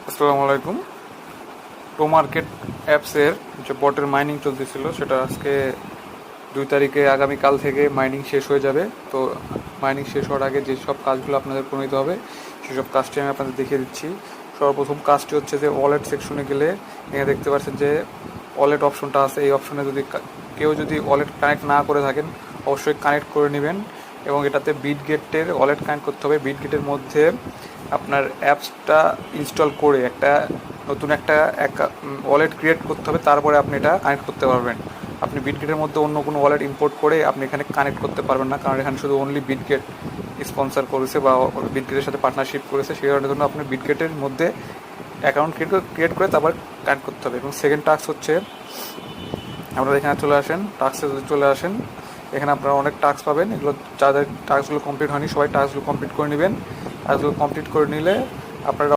আসসালামু আলাইকুম। টো মার্কেট অ্যাপসের যে বটের মাইনিং চলতেছিল সেটা আজকে 2 তারিখে আগামীকাল থেকে মাইনিং শেষ হয়ে যাবে। তো মাইনিং শেষ হওয়ার আগে যেসব কাজগুলো আপনাদের করে নিতে হবে সেসব কাজটি আমি আপনাদের দেখিয়ে দিচ্ছি। সর্বপ্রথম কাজটি হচ্ছে যে ওয়ালেট সেকশনে গেলে এখানে দেখতে পাচ্ছেন যে ওয়ালেট অপশনটা আছে। এই অপশনে যদি কেউ যদি ওয়ালেট কানেক্ট না করে থাকেন অবশ্যই কানেক্ট করে নেবেন এবং এটাতে বিটগেটের ওয়ালেট কানেক্ট করতে হবে। বিটগেটের মধ্যে আপনার অ্যাপসটা ইনস্টল করে নতুন একটা ওয়ালেট ক্রিয়েট করতে হবে, তারপরে আপনি এটা কানেক্ট করতে পারবেন। আপনি বিটগেটের মধ্যে অন্য কোনো ওয়ালেট ইম্পোর্ট করে আপনি এখানে কানেক্ট করতে পারবেন না, কারণ এখানে শুধু অনলি বিটগেট স্পন্সর করেছে বা বিটগেটের সাথে পার্টনারশিপ করেছে। সেই কারণের জন্য আপনি বিটগেটের মধ্যে অ্যাকাউন্ট ক্রিয়েট করে তারপর কানেক্ট করতে হবে। এবং সেকেন্ড টাস্ক হচ্ছে আপনারা এখানে চলে আসেন, টাস্কে যদি চলে আসেন এখানে আপনারা অনেক টাস্ক পাবেন। এগুলো যাদের টাস্কগুলো কমপ্লিট হয়নি সবাই টাস্কগুলো কমপ্লিট করে নেবেন। টাস্কগুলো কমপ্লিট করে নিলে আপনারা